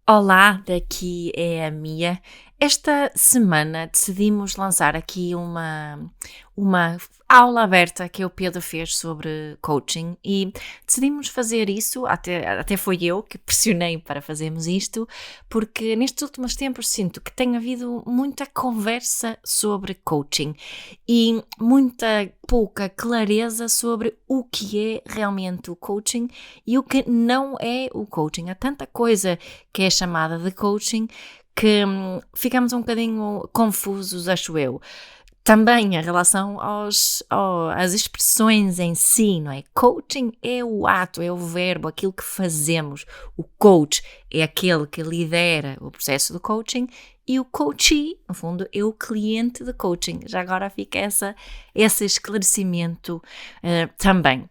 Olá, daqui é a Mia. Esta semana decidimos lançar aqui uma aula aberta que o Pedro fez sobre coaching e decidimos fazer isso, até foi eu que pressionei para fazermos isto, porque nestes últimos tempos sinto que tem havido muita conversa sobre coaching e muita pouca clareza sobre o que é realmente o coaching e o que não é o coaching. Há tanta coisa que é chamada de coaching, que ficamos um bocadinho confusos, acho eu. Também em relação às expressões em si, não é? Coaching é o ato, é o verbo, aquilo que fazemos. O coach é aquele que lidera o processo de coaching e o coachee, no fundo, é o cliente de coaching. Já agora fica esse esclarecimento também.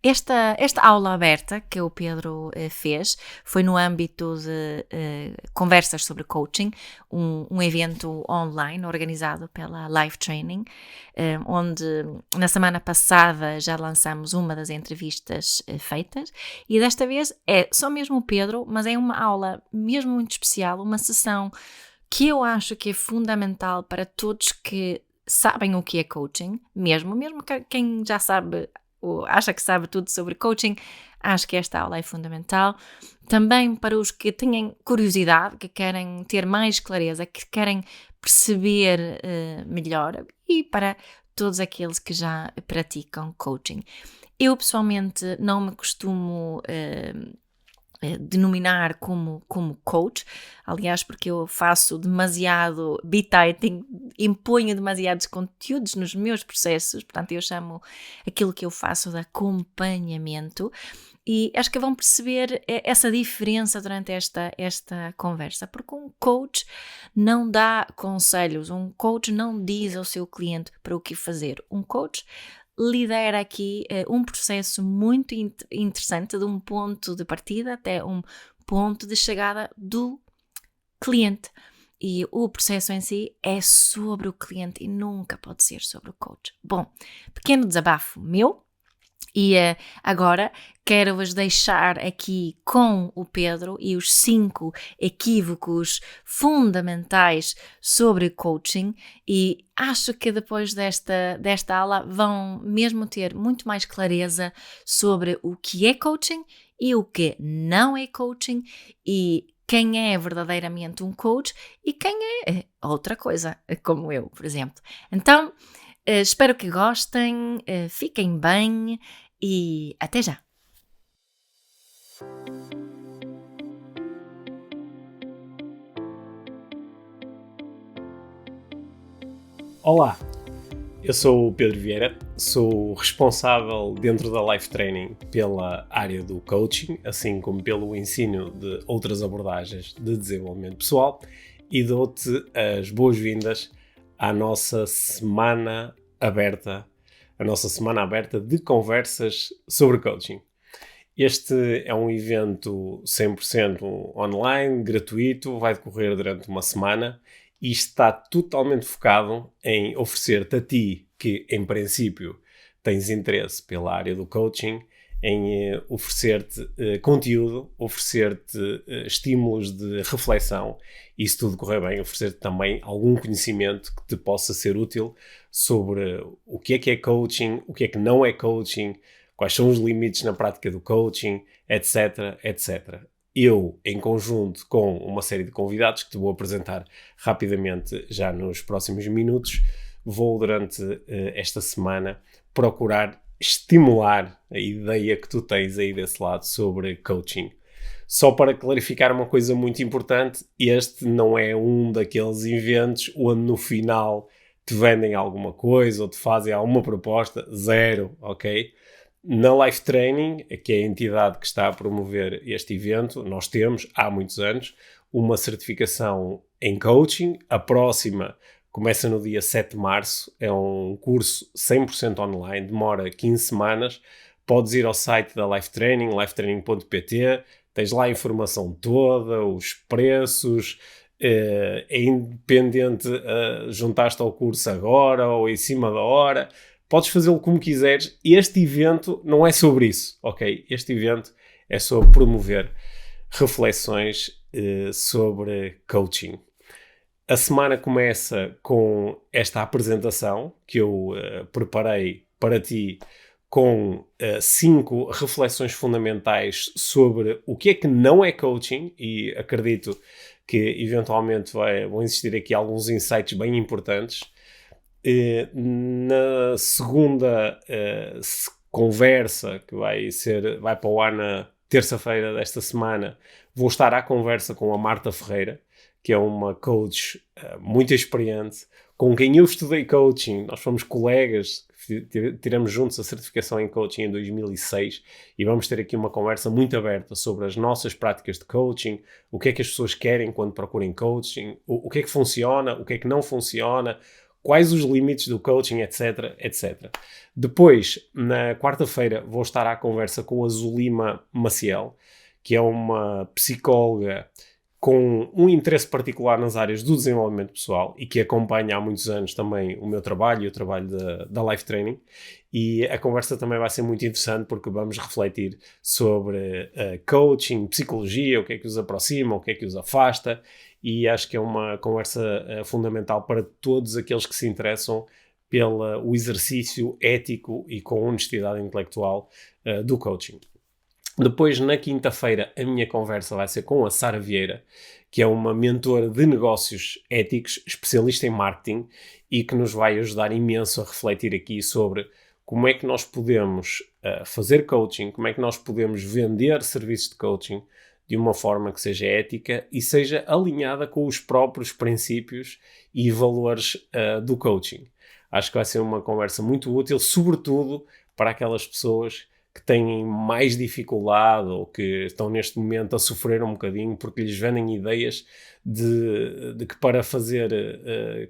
Esta aula aberta que o Pedro fez foi no âmbito de conversas sobre coaching, um evento online organizado pela Life Training, onde na semana passada já lançamos uma das entrevistas feitas e desta vez é só mesmo o Pedro, mas é uma aula mesmo muito especial, uma sessão que eu acho que é fundamental para todos que sabem o que é coaching, mesmo quem já sabe ou acha que sabe tudo sobre coaching, acho que esta aula é fundamental. Também para os que têm curiosidade, que querem ter mais clareza, que querem perceber melhor e para todos aqueles que já praticam coaching. Eu pessoalmente não me costumo denominar como coach, aliás, porque eu faço demasiado bit-typing, imponho demasiados conteúdos nos meus processos, portanto eu chamo aquilo que eu faço de acompanhamento e acho que vão perceber essa diferença durante esta conversa, porque um coach não dá conselhos, um coach não diz ao seu cliente para o que fazer, um coach lidera aqui um processo muito interessante de um ponto de partida até um ponto de chegada do cliente. E o processo em si é sobre o cliente e nunca pode ser sobre o coach. Bom, pequeno desabafo meu. E agora quero-vos deixar aqui com o Pedro e os 5 equívocos fundamentais sobre coaching e acho que depois desta aula vão mesmo ter muito mais clareza sobre o que é coaching e o que não é coaching e quem é verdadeiramente um coach e quem é outra coisa, como eu, por exemplo. Então, espero que gostem, fiquem bem e até já! Olá, eu sou o Pedro Vieira, sou responsável dentro da Life Training pela área do coaching, assim como pelo ensino de outras abordagens de desenvolvimento pessoal e dou-te as boas-vindas à nossa semana aberta de conversas sobre coaching. Este é um evento 100% online, gratuito, vai decorrer durante uma semana e está totalmente focado em oferecer-te a ti, que em princípio tens interesse pela área do coaching, em oferecer-te conteúdo, oferecer-te estímulos de reflexão e, se tudo correr bem, oferecer-te também algum conhecimento que te possa ser útil sobre o que é coaching, o que não é coaching, quais são os limites na prática do coaching, etc, etc. Eu, em conjunto com uma série de convidados que te vou apresentar rapidamente já nos próximos minutos, vou durante esta semana procurar estimular a ideia que tu tens aí desse lado sobre coaching. Só para clarificar uma coisa muito importante, este não é um daqueles eventos onde no final te vendem alguma coisa ou te fazem alguma proposta, zero, ok? Na Life Training, que é a entidade que está a promover este evento, nós temos, há muitos anos, uma certificação em coaching. A próxima começa no dia 7 de março, é um curso 100% online, demora 15 semanas. Podes ir ao site da Life Training, lifetraining.pt, tens lá a informação toda, os preços, é independente, juntaste ao curso agora ou em cima da hora. Podes fazê-lo como quiseres. Este evento não é sobre isso, ok? Este evento é sobre promover reflexões sobre coaching. A semana começa com esta apresentação que eu preparei para ti, com 5 reflexões fundamentais sobre o que é que não é coaching, e acredito que eventualmente vão existir aqui alguns insights bem importantes. Na segunda conversa, que vai para o ar na terça-feira desta semana, vou estar à conversa com a Marta Ferreira, que é uma coach muito experiente, com quem eu estudei coaching. Nós fomos colegas, tiramos juntos a certificação em coaching em 2006, e vamos ter aqui uma conversa muito aberta sobre as nossas práticas de coaching, o que é que as pessoas querem quando procuram coaching, o que é que funciona, o que é que não funciona, quais os limites do coaching, etc, etc. Depois, na quarta-feira, vou estar à conversa com a Zulima Maciel, que é uma psicóloga com um interesse particular nas áreas do desenvolvimento pessoal e que acompanha há muitos anos também o meu trabalho e o trabalho da Life Training. E a conversa também vai ser muito interessante, porque vamos refletir sobre coaching, psicologia, o que é que os aproxima, o que é que os afasta, e acho que é uma conversa fundamental para todos aqueles que se interessam pelo exercício ético e com honestidade intelectual do coaching. Depois, na quinta-feira, a minha conversa vai ser com a Sara Vieira, que é uma mentora de negócios éticos, especialista em marketing, e que nos vai ajudar imenso a refletir aqui sobre como é que nós podemos fazer coaching, como é que nós podemos vender serviços de coaching de uma forma que seja ética e seja alinhada com os próprios princípios e valores do coaching. Acho que vai ser uma conversa muito útil, sobretudo para aquelas pessoas que têm mais dificuldade ou que estão neste momento a sofrer um bocadinho porque lhes vendem ideias de que para fazer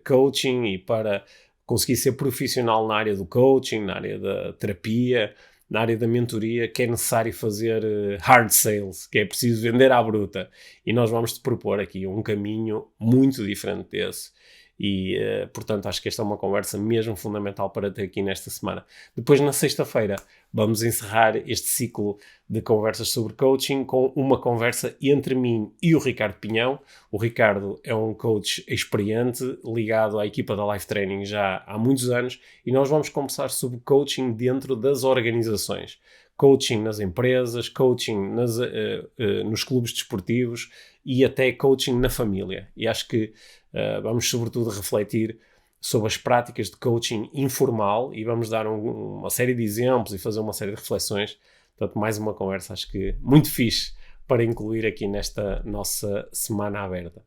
coaching e para conseguir ser profissional na área do coaching, na área da terapia, na área da mentoria, que é necessário fazer hard sales, que é preciso vender à bruta. E nós vamos-te propor aqui um caminho muito diferente desse. E, portanto, acho que esta é uma conversa mesmo fundamental para ter aqui nesta semana. Depois, na sexta-feira, vamos encerrar este ciclo de conversas sobre coaching com uma conversa entre mim e o Ricardo Pinhão. O Ricardo é um coach experiente, ligado à equipa da Life Training já há muitos anos, e nós vamos conversar sobre coaching dentro das organizações. Coaching nas empresas, coaching nos clubes desportivos e até coaching na família. E acho que vamos sobretudo refletir sobre as práticas de coaching informal e vamos dar uma série de exemplos e fazer uma série de reflexões. Portanto, mais uma conversa, acho que muito fixe para incluir aqui nesta nossa semana aberta.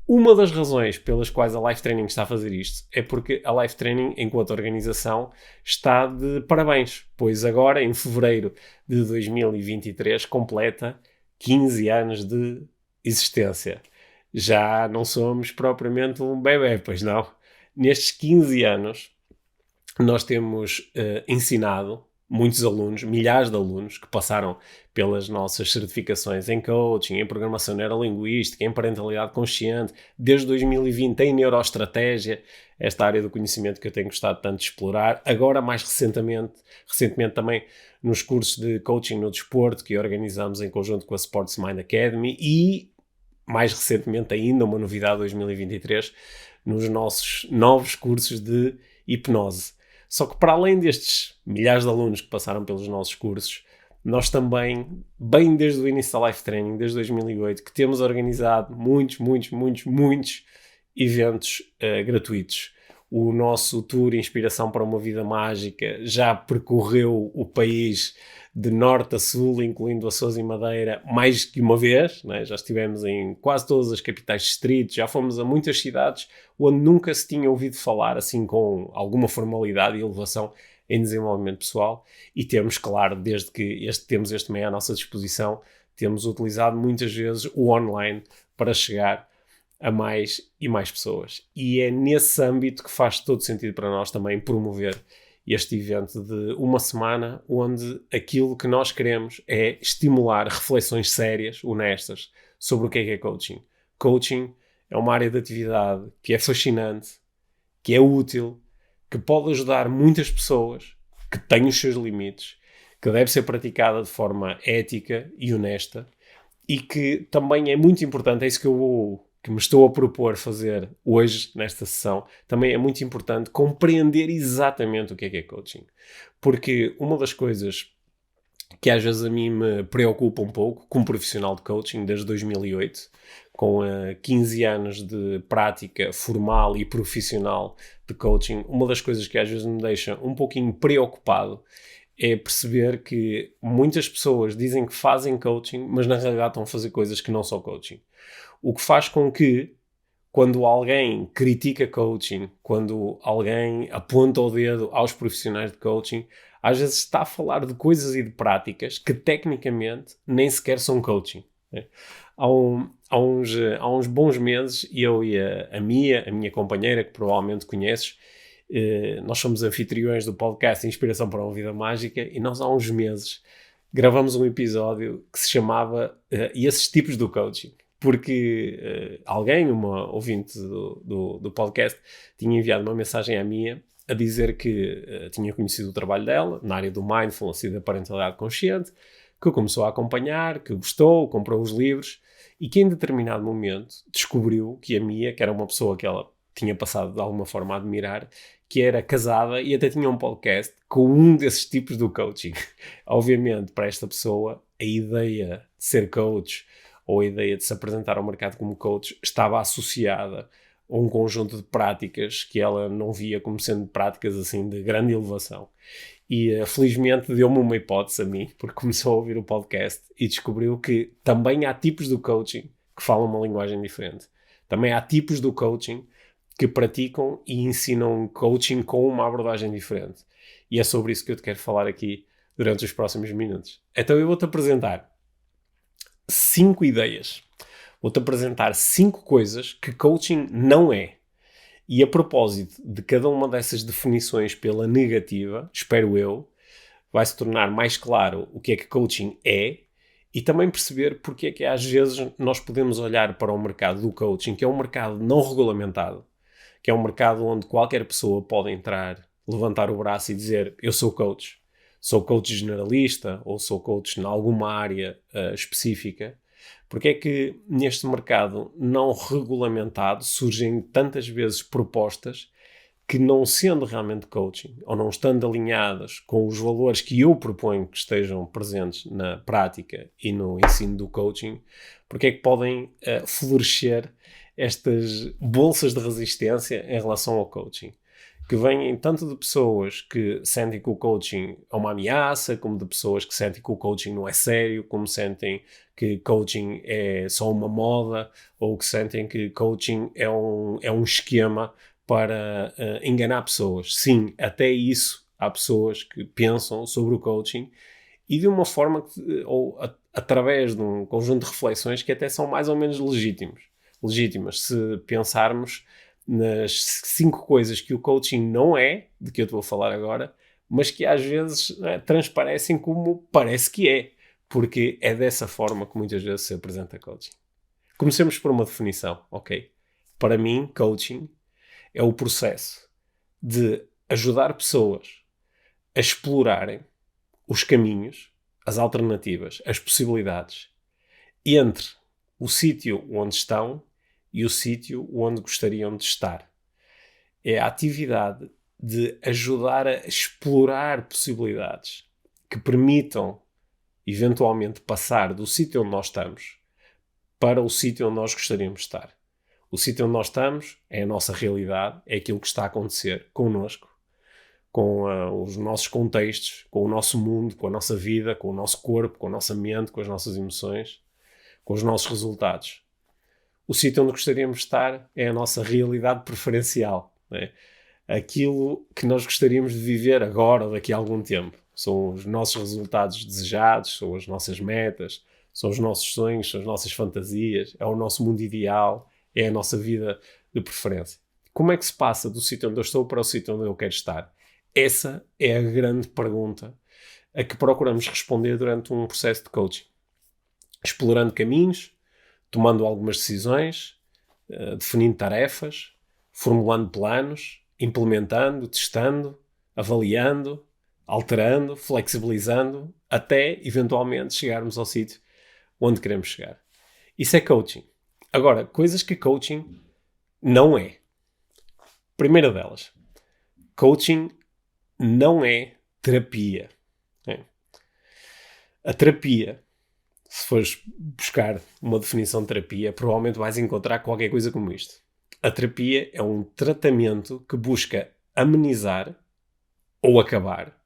Uma das razões pelas quais a Life Training está a fazer isto é porque a Life Training, enquanto organização, está de parabéns, pois agora, em fevereiro de 2023, completa 15 anos de existência. Já não somos propriamente um bebé, pois não? Nestes 15 anos, nós temos ensinado muitos alunos, milhares de alunos que passaram pelas nossas certificações em coaching, em programação neurolinguística, em parentalidade consciente, desde 2020 em neuroestratégia, esta área do conhecimento que eu tenho gostado tanto de explorar. Agora, mais recentemente também nos cursos de coaching no desporto que organizamos em conjunto com a Sports Mind Academy e, mais recentemente ainda, uma novidade 2023, nos nossos novos cursos de hipnose. Só que para além destes milhares de alunos que passaram pelos nossos cursos, nós também, bem desde o início da Life Training, desde 2008, que temos organizado muitos eventos gratuitos. O nosso tour Inspiração para uma Vida Mágica já percorreu o país de norte a sul, incluindo Açores e Madeira, mais que uma vez, né? Já estivemos em quase todas as capitais distritos, já fomos a muitas cidades onde nunca se tinha ouvido falar, assim com alguma formalidade e elevação em desenvolvimento pessoal, e temos, claro, desde que temos este meio à nossa disposição, temos utilizado muitas vezes o online para chegar a mais e mais pessoas. E é nesse âmbito que faz todo sentido para nós também promover este evento de uma semana, onde aquilo que nós queremos é estimular reflexões sérias, honestas, sobre o que é coaching. Coaching é uma área de atividade que é fascinante, que é útil, que pode ajudar muitas pessoas, que tem os seus limites, que deve ser praticada de forma ética e honesta, e que também é muito importante, é isso que me estou a propor fazer hoje nesta sessão, também é muito importante compreender exatamente o que é coaching. Porque uma das coisas que às vezes a mim me preocupa um pouco, como profissional de coaching desde 2008, com 15 anos de prática formal e profissional de coaching, uma das coisas que às vezes me deixa um pouquinho preocupado é perceber que muitas pessoas dizem que fazem coaching, mas na realidade estão a fazer coisas que não são coaching. O que faz com que, quando alguém critica coaching, quando alguém aponta o dedo aos profissionais de coaching, às vezes está a falar de coisas e de práticas que tecnicamente nem sequer são coaching. Né? Há uns bons meses, eu e a minha companheira, que provavelmente conheces, nós somos anfitriões do podcast Inspiração para uma Vida Mágica, e nós há uns meses gravamos um episódio que se chamava E esses tipos do coaching. Porque alguém, uma ouvinte do podcast, tinha enviado uma mensagem à minha a dizer que tinha conhecido o trabalho dela na área do mindfulness e da parentalidade consciente, que começou a acompanhar, que gostou, comprou os livros e que em determinado momento descobriu que a Mia, que era uma pessoa que ela tinha passado de alguma forma a admirar, que era casada e até tinha um podcast com um desses tipos do coaching. Obviamente, para esta pessoa, a ideia de ser coach ou a ideia de se apresentar ao mercado como coach estava associada a um conjunto de práticas que ela não via como sendo práticas assim de grande elevação. E felizmente deu-me uma hipótese a mim, porque começou a ouvir o podcast e descobriu que também há tipos do coaching que falam uma linguagem diferente. Também há tipos do coaching que praticam e ensinam coaching com uma abordagem diferente. E é sobre isso que eu te quero falar aqui durante os próximos minutos. Então eu vou-te apresentar 5 ideias. Vou-te apresentar 5 coisas que coaching não é. E a propósito de cada uma dessas definições pela negativa, espero eu, vai se tornar mais claro o que é que coaching é e também perceber porque é que às vezes nós podemos olhar para o mercado do coaching, que é um mercado não regulamentado, que é um mercado onde qualquer pessoa pode entrar, levantar o braço e dizer eu sou coach generalista ou sou coach em alguma área específica. Porque é que neste mercado não regulamentado surgem tantas vezes propostas que, não sendo realmente coaching ou não estando alinhadas com os valores que eu proponho que estejam presentes na prática e no ensino do coaching, porque é que podem florescer estas bolsas de resistência em relação ao coaching? Que vêm tanto de pessoas que sentem que o coaching é uma ameaça, como de pessoas que sentem que o coaching não é sério, como sentem que coaching é só uma moda, ou que sentem que coaching é um esquema para enganar pessoas. Sim, até isso há pessoas que pensam sobre o coaching e de uma forma através de um conjunto de reflexões que até são mais ou menos legítimas, se pensarmos nas 5 coisas que o coaching não é, de que eu estou a falar agora, mas que às vezes transparecem como parece que é, porque é dessa forma que muitas vezes se apresenta coaching. Comecemos por uma definição, ok? Para mim, coaching é o processo de ajudar pessoas a explorarem os caminhos, as alternativas, as possibilidades entre o sítio onde estão e o sítio onde gostariam de estar. É a atividade de ajudar a explorar possibilidades que permitam eventualmente passar do sítio onde nós estamos para o sítio onde nós gostaríamos de estar. O sítio onde nós estamos é a nossa realidade, é aquilo que está a acontecer connosco, com os nossos contextos, com o nosso mundo, com a nossa vida, com o nosso corpo, com a nossa mente, com as nossas emoções, com os nossos resultados. O sítio onde gostaríamos de estar é a nossa realidade preferencial, né? Aquilo que nós gostaríamos de viver agora ou daqui a algum tempo. São os nossos resultados desejados, são as nossas metas, são os nossos sonhos, são as nossas fantasias, é o nosso mundo ideal, é a nossa vida de preferência. Como é que se passa do sítio onde eu estou para o sítio onde eu quero estar? Essa é a grande pergunta a que procuramos responder durante um processo de coaching. Explorando caminhos, tomando algumas decisões, definindo tarefas, formulando planos, implementando, testando, avaliando, alterando, flexibilizando, até eventualmente chegarmos ao sítio onde queremos chegar. Isso é coaching. Agora, coisas que coaching não é. Primeira delas, coaching não é terapia. A terapia, se fores buscar uma definição de terapia, provavelmente vais encontrar qualquer coisa como isto. A terapia é um tratamento que busca amenizar ou acabar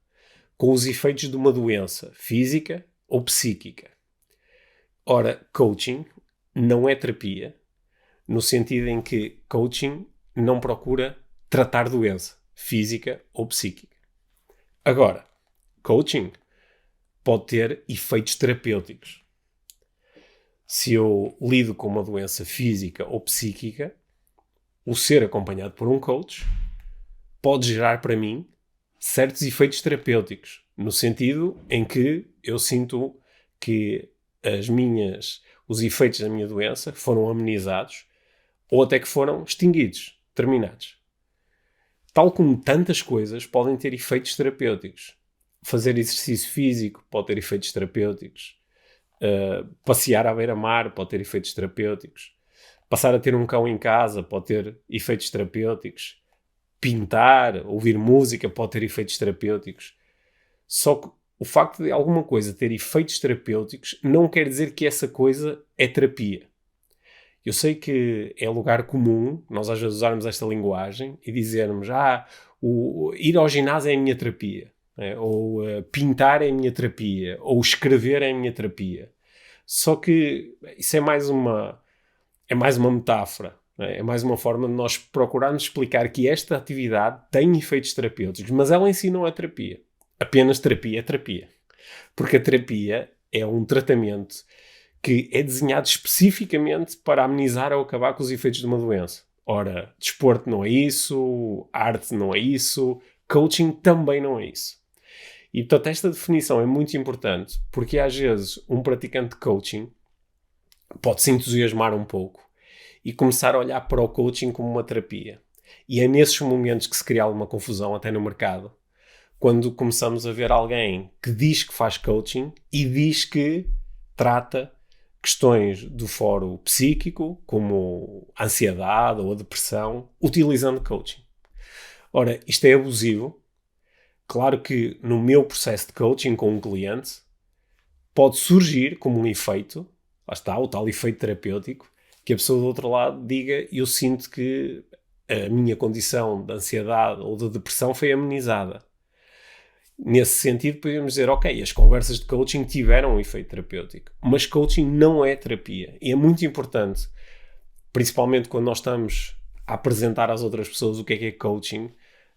com os efeitos de uma doença física ou psíquica. Ora, coaching não é terapia, no sentido em que coaching não procura tratar doença física ou psíquica. Agora, coaching pode ter efeitos terapêuticos. Se eu lido com uma doença física ou psíquica, o ser acompanhado por um coach pode gerar para mim certos efeitos terapêuticos, no sentido em que eu sinto que os efeitos da minha doença foram amenizados ou até que foram extinguidos, terminados. Tal como tantas coisas podem ter efeitos terapêuticos. Fazer exercício físico pode ter efeitos terapêuticos. Passear à beira-mar pode ter efeitos terapêuticos. Passar a ter um cão em casa pode ter efeitos terapêuticos. Pintar, ouvir música pode ter efeitos terapêuticos. Só que o facto de alguma coisa ter efeitos terapêuticos não quer dizer que essa coisa é terapia. Eu sei que é lugar comum nós às vezes usarmos esta linguagem e dizermos ir ao ginásio é a minha terapia, né? Ou pintar é a minha terapia, ou escrever é a minha terapia. Só que isso é mais uma metáfora, né? É mais uma forma de nós procurarmos explicar que esta atividade tem efeitos terapêuticos, mas ela em si não é terapia. Apenas terapia é terapia. Porque a terapia é um tratamento que é desenhado especificamente para amenizar ou acabar com os efeitos de uma doença. Ora, desporto não é isso, arte não é isso, coaching também não é isso. E, portanto, esta definição é muito importante, porque às vezes um praticante de coaching pode se entusiasmar um pouco e começar a olhar para o coaching como uma terapia. E é nesses momentos que se cria alguma confusão, até no mercado, quando começamos a ver alguém que diz que faz coaching e diz que trata questões do foro psíquico, como a ansiedade ou a depressão, utilizando coaching. Ora, isto é abusivo. Claro que no meu processo de coaching com um cliente pode surgir como um efeito, lá está, o tal efeito terapêutico, que a pessoa do outro lado diga: eu sinto que a minha condição de ansiedade ou de depressão foi amenizada. Nesse sentido, podemos dizer, ok, as conversas de coaching tiveram um efeito terapêutico, mas coaching não é terapia. E é muito importante, principalmente quando nós estamos a apresentar às outras pessoas o que é coaching,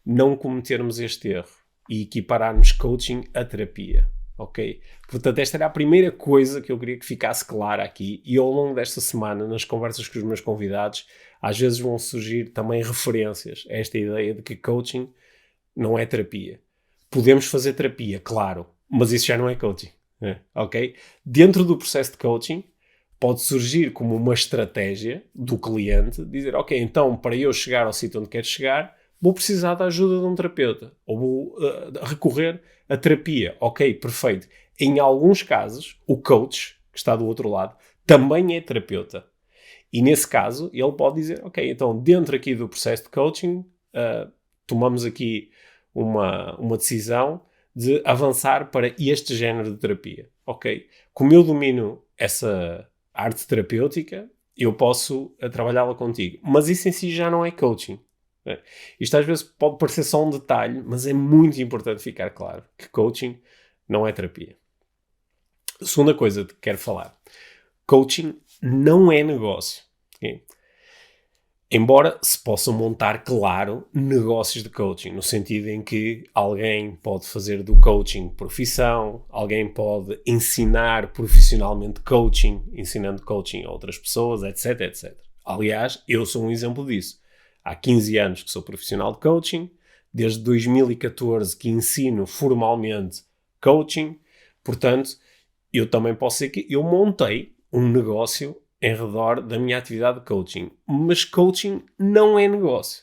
não cometermos este erro e equipararmos coaching a terapia, ok? Portanto, esta era a primeira coisa que eu queria que ficasse clara aqui, e ao longo desta semana, nas conversas com os meus convidados, às vezes vão surgir também referências a esta ideia de que coaching não é terapia. Podemos fazer terapia, claro, mas isso já não é coaching, ok? Dentro do processo de coaching, pode surgir como uma estratégia do cliente, dizer, ok, então para eu chegar ao sítio onde quero chegar, vou precisar da ajuda de um terapeuta, ou vou recorrer à terapia. Ok, perfeito. Em alguns casos, o coach, que está do outro lado, também é terapeuta. E nesse caso, ele pode dizer, ok, então dentro aqui do processo de coaching, tomamos aqui uma decisão de avançar para este género de terapia. Ok, como eu domino essa arte terapêutica, eu posso trabalhá-la contigo. Mas isso em si já não é coaching. Isto às vezes pode parecer só um detalhe, mas é muito importante ficar claro que coaching não é terapia. A segunda coisa que quero falar. Coaching não é negócio. Okay? Embora se possam montar, claro, negócios de coaching, no sentido em que alguém pode fazer do coaching profissão, alguém pode ensinar profissionalmente coaching, ensinando coaching a outras pessoas, etc, etc. Aliás, eu sou um exemplo disso. Há 15 anos que sou profissional de coaching, desde 2014 que ensino formalmente coaching, portanto, eu também posso dizer que eu montei um negócio em redor da minha atividade de coaching. Mas coaching não é negócio.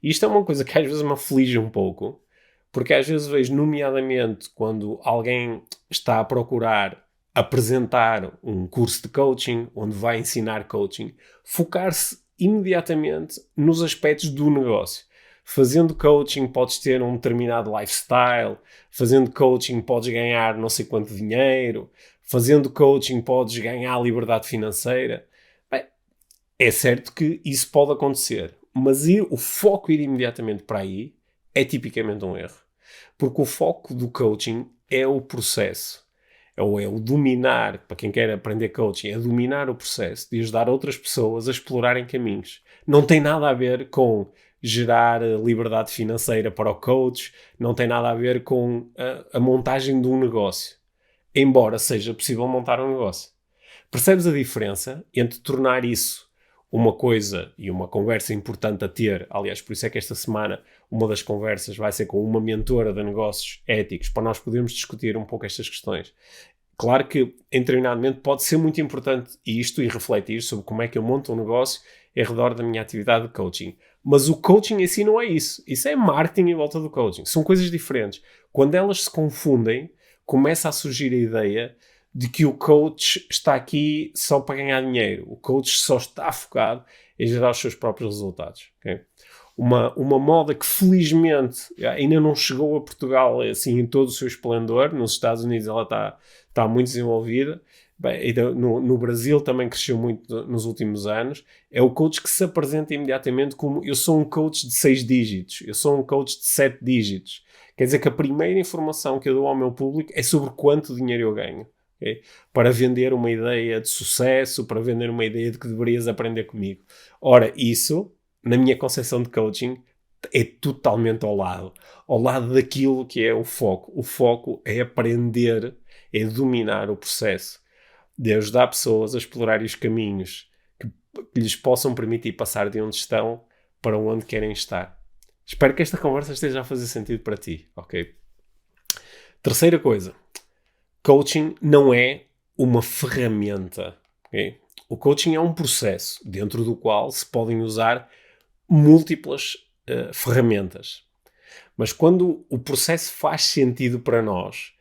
E isto é uma coisa que às vezes me aflige um pouco, porque às vezes vejo, nomeadamente, quando alguém está a procurar apresentar um curso de coaching, onde vai ensinar coaching, focar-se imediatamente nos aspectos do negócio. Fazendo coaching podes ter um determinado lifestyle, fazendo coaching podes ganhar não sei quanto dinheiro, fazendo coaching podes ganhar liberdade financeira. Bem, é certo que isso pode acontecer, mas o foco ir imediatamente para aí é tipicamente um erro. Porque o foco do coaching é o processo. Ou é o dominar, para quem quer aprender coaching, é dominar o processo de ajudar outras pessoas a explorarem caminhos. Não tem nada a ver com gerar liberdade financeira para o coach, não tem nada a ver com a montagem de um negócio. Embora seja possível montar um negócio. Percebes a diferença entre tornar isso uma coisa e uma conversa importante a ter? Aliás, por isso é que esta semana uma das conversas vai ser com uma mentora de negócios éticos, para nós podermos discutir um pouco estas questões. Claro que em treinamento pode ser muito importante isto e refletir sobre como é que eu monto um negócio em redor da minha atividade de coaching. Mas o coaching em si não é isso. Isso é marketing em volta do coaching. São coisas diferentes. Quando elas se confundem, começa a surgir a ideia de que o coach está aqui só para ganhar dinheiro. O coach só está focado em gerar os seus próprios resultados. Okay? Uma moda que felizmente ainda não chegou a Portugal assim em todo o seu esplendor. Nos Estados Unidos ela está muito desenvolvida. Bem, no Brasil também cresceu muito nos últimos anos. É o coach que se apresenta imediatamente como: eu sou um coach de 6 dígitos, eu sou um coach de 7 dígitos. Quer dizer que a primeira informação que eu dou ao meu público é sobre quanto dinheiro eu ganho. Okay? Para vender uma ideia de sucesso, para vender uma ideia de que deverias aprender comigo. Ora, isso, na minha concepção de coaching, é totalmente ao lado daquilo que é o foco. O foco é aprender, é dominar o processo, de ajudar pessoas a explorar os caminhos que lhes possam permitir passar de onde estão para onde querem estar. Espero que esta conversa esteja a fazer sentido para ti, ok? Terceira coisa. Coaching não é uma ferramenta, ok? O coaching é um processo dentro do qual se podem usar múltiplas ferramentas. Mas quando o processo faz sentido para nós,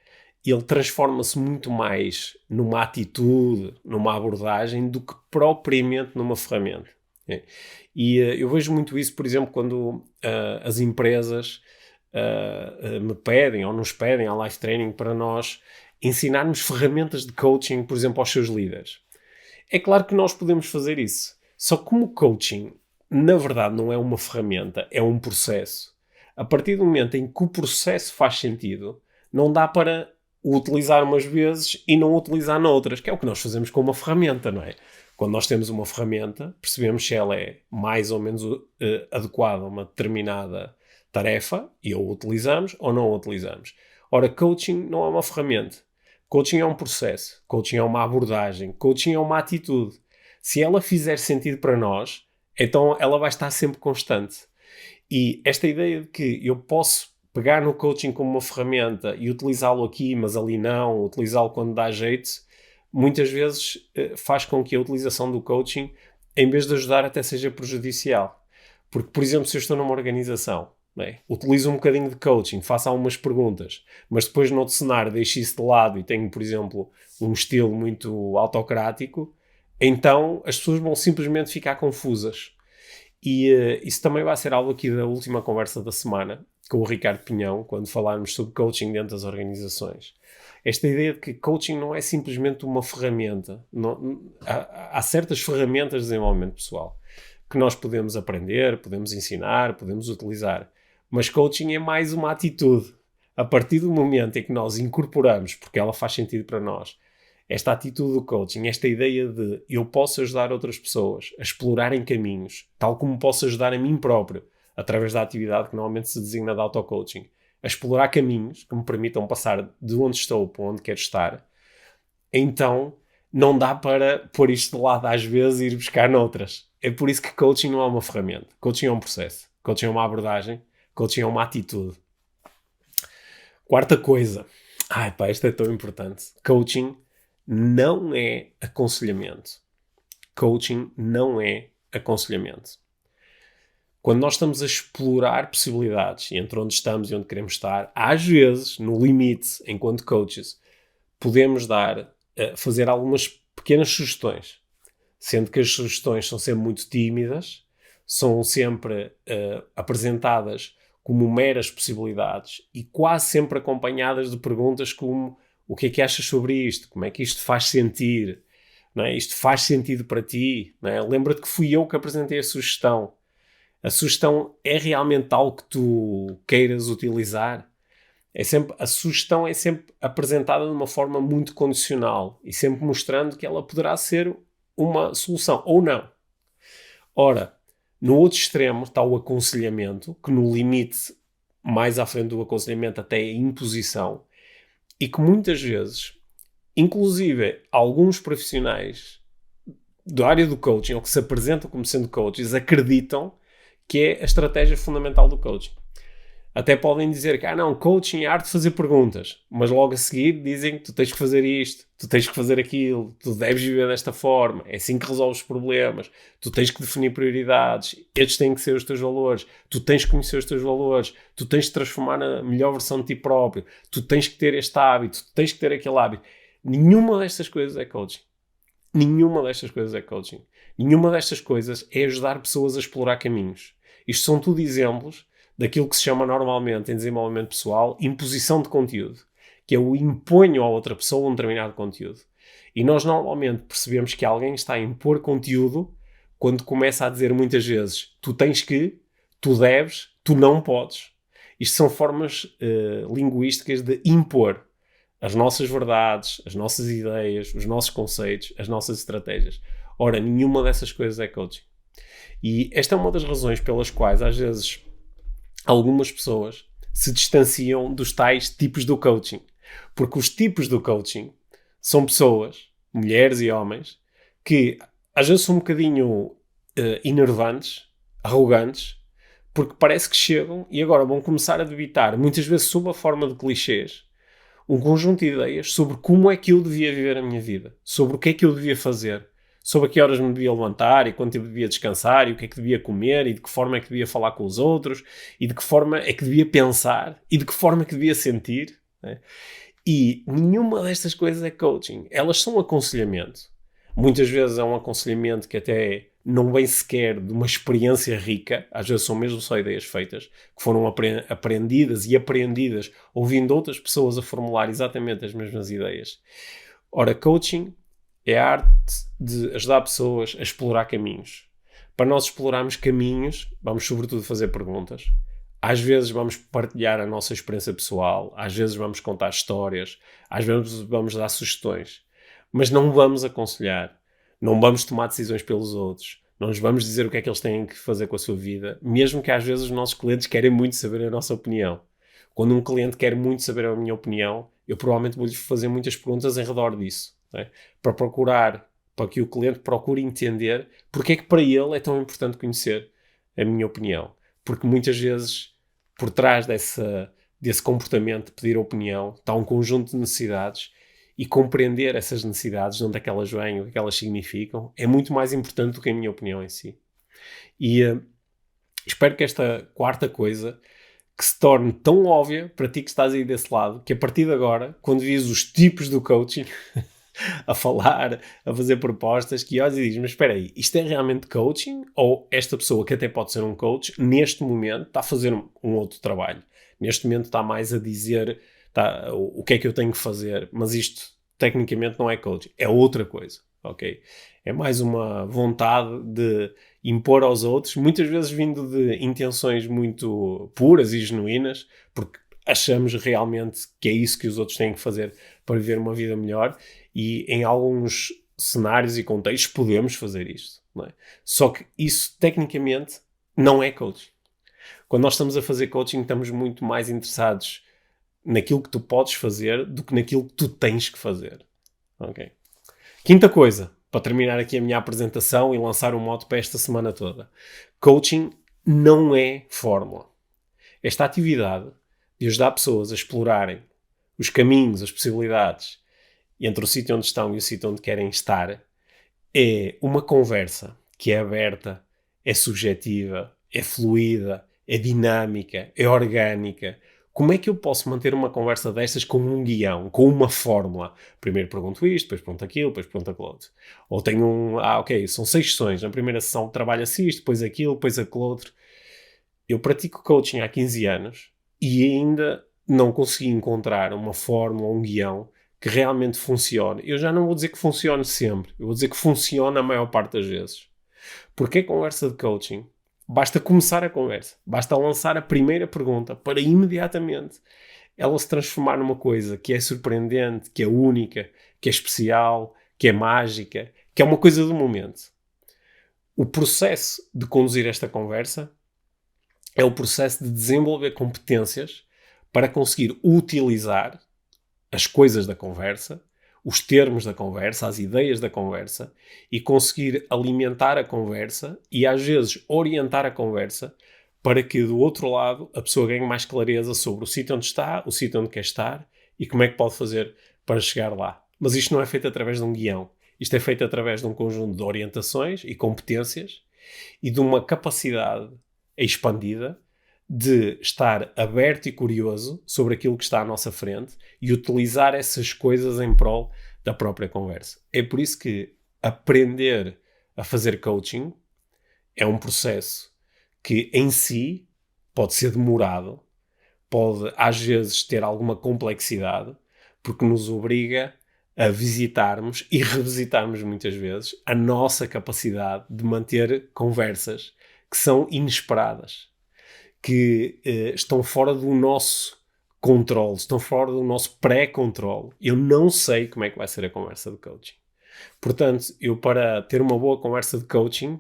ele transforma-se muito mais numa atitude, numa abordagem, do que propriamente numa ferramenta. Okay? E eu vejo muito isso, por exemplo, quando as empresas me pedem ou nos pedem a live training para nós ensinarmos ferramentas de coaching, por exemplo, aos seus líderes. É claro que nós podemos fazer isso. Só que como coaching, na verdade, não é uma ferramenta, é um processo. A partir do momento em que o processo faz sentido, não dá para o utilizar umas vezes e não utilizar noutras, que é o que nós fazemos com uma ferramenta, não é? Quando nós temos uma ferramenta, percebemos se ela é mais ou menos adequada a uma determinada tarefa e ou utilizamos ou não utilizamos. Ora, coaching não é uma ferramenta. Coaching é um processo. Coaching é uma abordagem. Coaching é uma atitude. Se ela fizer sentido para nós, então ela vai estar sempre constante. E esta ideia de que eu posso pegar no coaching como uma ferramenta e utilizá-lo aqui, mas ali não, utilizá-lo quando dá jeito, muitas vezes faz com que a utilização do coaching, em vez de ajudar, até seja prejudicial. Porque, por exemplo, se eu estou numa organização, utilizo um bocadinho de coaching, faço algumas perguntas, mas depois no outro cenário deixo isso de lado e tenho, por exemplo, um estilo muito autocrático, então as pessoas vão simplesmente ficar confusas. E isso também vai ser algo aqui da última conversa da semana, com o Ricardo Pinhão, quando falarmos sobre coaching dentro das organizações. Esta ideia de que coaching não é simplesmente uma ferramenta. Há certas ferramentas de desenvolvimento pessoal que nós podemos aprender, podemos ensinar, podemos utilizar. Mas coaching é mais uma atitude. A partir do momento em que nós incorporamos, porque ela faz sentido para nós, esta atitude do coaching, esta ideia de eu posso ajudar outras pessoas a explorarem caminhos, tal como posso ajudar a mim próprio, através da atividade que normalmente se designa de auto-coaching, a explorar caminhos que me permitam passar de onde estou para onde quero estar, então não dá para pôr isto de lado às vezes e ir buscar noutras. É por isso que coaching não é uma ferramenta. Coaching é um processo. Coaching é uma abordagem. Coaching é uma atitude. Quarta coisa. Esta é tão importante. Coaching não é aconselhamento. Coaching não é aconselhamento. Quando nós estamos a explorar possibilidades entre onde estamos e onde queremos estar, às vezes, no limite, enquanto coaches, podemos dar fazer algumas pequenas sugestões, sendo que as sugestões são sempre muito tímidas, são sempre apresentadas como meras possibilidades e quase sempre acompanhadas de perguntas como: o que é que achas sobre isto? Como é que isto faz sentir? Não é? Isto faz sentido para ti? Não é? Lembra-te que fui eu que apresentei a sugestão. A sugestão é realmente algo que tu queiras utilizar? A sugestão é sempre apresentada de uma forma muito condicional e sempre mostrando que ela poderá ser uma solução ou não. Ora, no outro extremo está o aconselhamento, que no limite, mais à frente do aconselhamento, até a imposição, e que muitas vezes, inclusive alguns profissionais da área do coaching, ou que se apresentam como sendo coaches, acreditam que é a estratégia fundamental do coaching. Até podem dizer que, não, coaching é a arte de fazer perguntas, mas logo a seguir dizem que tu tens que fazer isto, tu tens que fazer aquilo, tu deves viver desta forma, é assim que resolves os problemas, tu tens que definir prioridades, estes têm que ser os teus valores, tu tens que conhecer os teus valores, tu tens que transformar na melhor versão de ti próprio, tu tens que ter este hábito, tu tens que ter aquele hábito. Nenhuma destas coisas é coaching. Nenhuma destas coisas é coaching. Nenhuma destas coisas é ajudar pessoas a explorar caminhos. Isto são tudo exemplos daquilo que se chama normalmente em desenvolvimento pessoal imposição de conteúdo, que é o imponho a outra pessoa um determinado conteúdo. E nós normalmente percebemos que alguém está a impor conteúdo quando começa a dizer muitas vezes: tu tens que, tu deves, tu não podes. Isto são formas linguísticas de impor as nossas verdades, as nossas ideias, os nossos conceitos, as nossas estratégias. Ora, nenhuma dessas coisas é coaching. E esta é uma das razões pelas quais, às vezes, algumas pessoas se distanciam dos tais tipos do coaching. Porque os tipos do coaching são pessoas, mulheres e homens, que às vezes são um bocadinho enervantes, arrogantes, porque parece que chegam e agora vão começar a debitar, muitas vezes sob a forma de clichês, um conjunto de ideias sobre como é que eu devia viver a minha vida, sobre o que é que eu devia fazer, sobre a que horas me devia levantar e quanto eu devia descansar e o que é que devia comer e de que forma é que devia falar com os outros e de que forma é que devia pensar e de que forma é que devia sentir. Né? E nenhuma destas coisas é coaching. Elas são aconselhamento. Muitas vezes é um aconselhamento que até não vem sequer de uma experiência rica, às vezes são mesmo só ideias feitas, que foram aprendidas e apreendidas ouvindo outras pessoas a formular exatamente as mesmas ideias. Ora, coaching é a arte de ajudar pessoas a explorar caminhos. Para nós explorarmos caminhos, vamos sobretudo fazer perguntas. Às vezes vamos partilhar a nossa experiência pessoal, às vezes vamos contar histórias, às vezes vamos dar sugestões. Mas não vamos aconselhar, não vamos tomar decisões pelos outros, não nos vamos dizer o que é que eles têm que fazer com a sua vida, mesmo que às vezes os nossos clientes querem muito saber a nossa opinião. Quando um cliente quer muito saber a minha opinião, eu provavelmente vou-lhe fazer muitas perguntas em redor disso. Né? Para que o cliente procure entender porque é que para ele é tão importante conhecer a minha opinião. Porque muitas vezes, por trás desse comportamento de pedir opinião, está um conjunto de necessidades e compreender essas necessidades, de onde é que elas vêm, o que elas significam, é muito mais importante do que a minha opinião em si. E espero que esta quarta coisa que se torne tão óbvia para ti que estás aí desse lado, que a partir de agora, quando vis os tipos do coaching a falar, a fazer propostas, que olhas e dizes: mas espera aí, isto é realmente coaching? Ou esta pessoa, que até pode ser um coach, neste momento está a fazer um outro trabalho? Neste momento está mais a dizer o que é que eu tenho que fazer, mas isto tecnicamente não é coaching, é outra coisa, ok? É mais uma vontade de impor aos outros, muitas vezes vindo de intenções muito puras e genuínas, porque achamos realmente que é isso que os outros têm que fazer para viver uma vida melhor, e em alguns cenários e contextos podemos fazer isto, não é? Só que isso tecnicamente não é coaching. Quando nós estamos a fazer coaching, estamos muito mais interessados naquilo que tu podes fazer do que naquilo que tu tens que fazer. Okay? Quinta coisa, para terminar aqui a minha apresentação e lançar um mote para esta semana toda. Coaching não é fórmula. Esta atividade de ajudar pessoas a explorarem os caminhos, as possibilidades entre o sítio onde estão e o sítio onde querem estar é uma conversa que é aberta, é subjetiva, é fluida, é dinâmica, é orgânica, Como é que eu posso manter uma conversa destas com um guião, com uma fórmula? Primeiro pergunto isto, depois pergunto aquilo, depois pergunto aquilo outro. Ou tenho são 6 sessões. Na primeira sessão trabalha-se isto, depois aquilo, depois aquilo outro. Eu pratico coaching há 15 anos e ainda não consegui encontrar uma fórmula, um guião que realmente funcione. Eu já não vou dizer que funcione sempre, eu vou dizer que funciona a maior parte das vezes. Porque a conversa de coaching, basta começar a conversa, basta lançar a primeira pergunta para imediatamente ela se transformar numa coisa que é surpreendente, que é única, que é especial, que é mágica, que é uma coisa do momento. O processo de conduzir esta conversa é o processo de desenvolver competências para conseguir utilizar as coisas da conversa, os termos da conversa, as ideias da conversa e conseguir alimentar a conversa e às vezes orientar a conversa para que do outro lado a pessoa ganhe mais clareza sobre o sítio onde está, o sítio onde quer estar e como é que pode fazer para chegar lá. Mas isto não é feito através de um guião. Isto é feito através de um conjunto de orientações e competências e de uma capacidade expandida de estar aberto e curioso sobre aquilo que está à nossa frente e utilizar essas coisas em prol da própria conversa. É por isso que aprender a fazer coaching é um processo que em si pode ser demorado, pode às vezes ter alguma complexidade, porque nos obriga a visitarmos e revisitarmos muitas vezes a nossa capacidade de manter conversas que são inesperadas, que estão fora do nosso controle, estão fora do nosso pré-controle. Eu não sei como é que vai ser a conversa de coaching. Portanto, eu para ter uma boa conversa de coaching,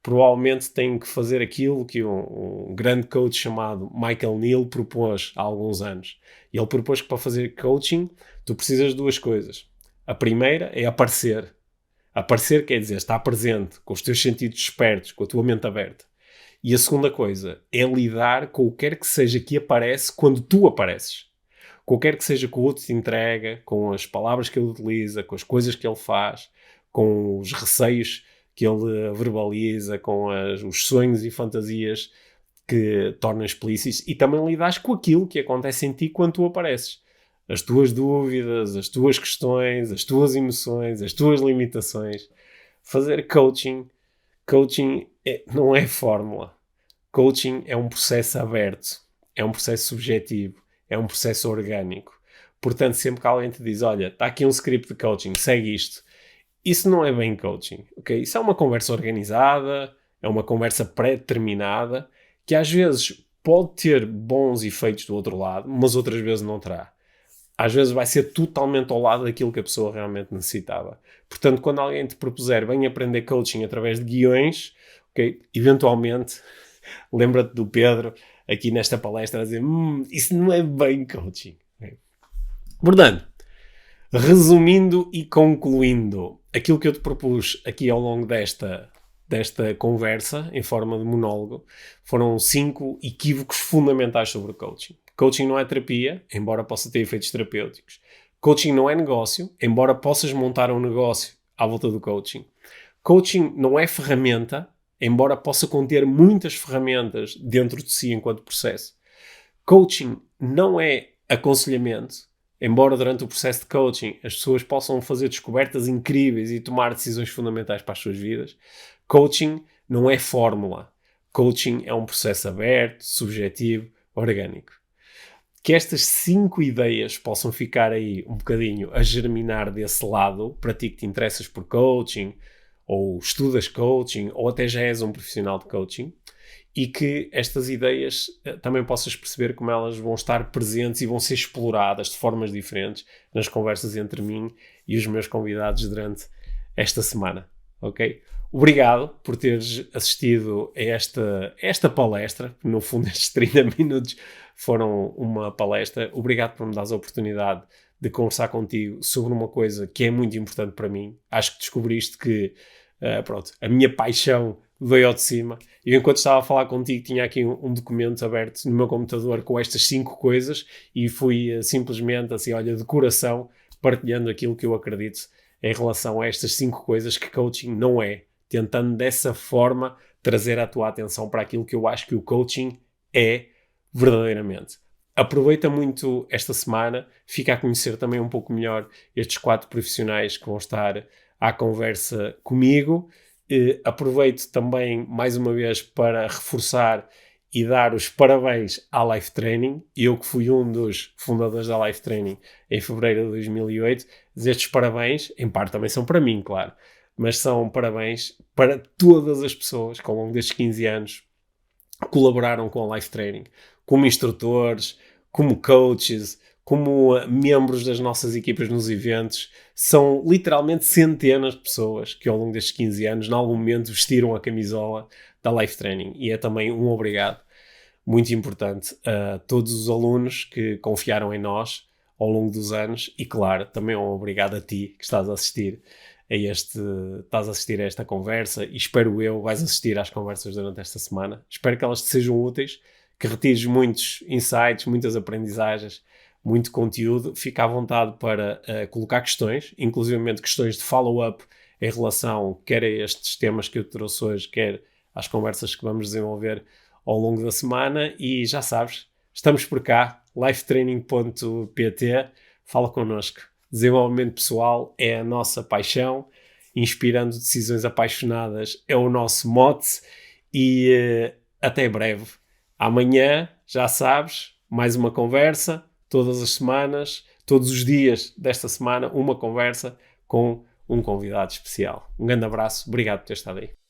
provavelmente tenho que fazer aquilo que um grande coach chamado Michael Neill propôs há alguns anos. E ele propôs que para fazer coaching, tu precisas de duas coisas. A primeira é aparecer. Aparecer quer dizer estar presente, com os teus sentidos despertos, com a tua mente aberta. E a segunda coisa é lidar com o que quer que seja que aparece quando tu apareces. Com o que quer que seja que o outro te entrega, com as palavras que ele utiliza, com as coisas que ele faz, com os receios que ele verbaliza, com os sonhos e fantasias que tornam explícitos, e também lidares com aquilo que acontece em ti quando tu apareces. As tuas dúvidas, as tuas questões, as tuas emoções, as tuas limitações. Fazer coaching não é fórmula. Coaching é um processo aberto, é um processo subjetivo, é um processo orgânico. Portanto, sempre que alguém te diz, olha, está aqui um script de coaching, segue isto. Isso não é bem coaching, ok? Isso é uma conversa organizada, é uma conversa pré-determinada, que às vezes pode ter bons efeitos do outro lado, mas outras vezes não terá. Às vezes vai ser totalmente ao lado daquilo que a pessoa realmente necessitava. Portanto, quando alguém te propuser, vem aprender coaching através de guiões, ok? Eventualmente, lembra-te do Pedro aqui nesta palestra a dizer, isso não é bem coaching. Okay? Portanto, resumindo e concluindo, aquilo que eu te propus aqui ao longo desta conversa, em forma de monólogo, foram 5 equívocos fundamentais sobre o coaching. Coaching não é terapia, embora possa ter efeitos terapêuticos. Coaching não é negócio, embora possas montar um negócio à volta do coaching. Coaching não é ferramenta, embora possa conter muitas ferramentas dentro de si enquanto processo. Coaching não é aconselhamento, embora durante o processo de coaching as pessoas possam fazer descobertas incríveis e tomar decisões fundamentais para as suas vidas. Coaching não é fórmula. Coaching é um processo aberto, subjetivo, orgânico. Que estas 5 ideias possam ficar aí um bocadinho a germinar desse lado, para ti que te interessas por coaching, ou estudas coaching, ou até já és um profissional de coaching, e que estas ideias também possas perceber como elas vão estar presentes e vão ser exploradas de formas diferentes nas conversas entre mim e os meus convidados durante esta semana, ok? Obrigado por teres assistido a esta palestra, que no fundo estes 30 minutos foram uma palestra. Obrigado por me dares a oportunidade de conversar contigo sobre uma coisa que é muito importante para mim. Acho que descobriste que a minha paixão veio ao de cima. Eu, enquanto estava a falar contigo, tinha aqui um documento aberto no meu computador com estas 5 coisas e fui simplesmente, assim, olha, de coração, partilhando aquilo que eu acredito em relação a estas 5 coisas que coaching não é, tentando dessa forma trazer a tua atenção para aquilo que eu acho que o coaching é verdadeiramente. aproveita muito esta semana, fica a conhecer também um pouco melhor estes 4 profissionais que vão estar à conversa comigo. Aproveito também, mais uma vez, para reforçar e dar os parabéns à Life Training. Eu que fui um dos fundadores da Life Training em fevereiro de 2008, estes parabéns, em parte também são para mim, claro, mas são parabéns para todas as pessoas que ao longo destes 15 anos colaboraram com a Life Training, como instrutores, como coaches, como membros das nossas equipas nos eventos. São literalmente centenas de pessoas que ao longo destes 15 anos, em algum momento, vestiram a camisola da Life Training. E é também um obrigado muito importante a todos os alunos que confiaram em nós ao longo dos anos e, claro, também um obrigado a ti que estás a assistir a esta conversa e espero eu vais assistir às conversas durante esta semana. Espero que elas te sejam úteis, que retires muitos insights, muitas aprendizagens, muito conteúdo. Fica à vontade para colocar questões, inclusivamente questões de follow-up em relação quer a estes temas que eu te trouxe hoje, quer às conversas que vamos desenvolver ao longo da semana. E já sabes, estamos por cá, lifetraining.pt, fala connosco. Desenvolvimento pessoal é a nossa paixão, inspirando decisões apaixonadas é o nosso mote e até breve. Amanhã, já sabes, mais uma conversa, todas as semanas, todos os dias desta semana, uma conversa com um convidado especial. Um grande abraço, obrigado por ter estado aí.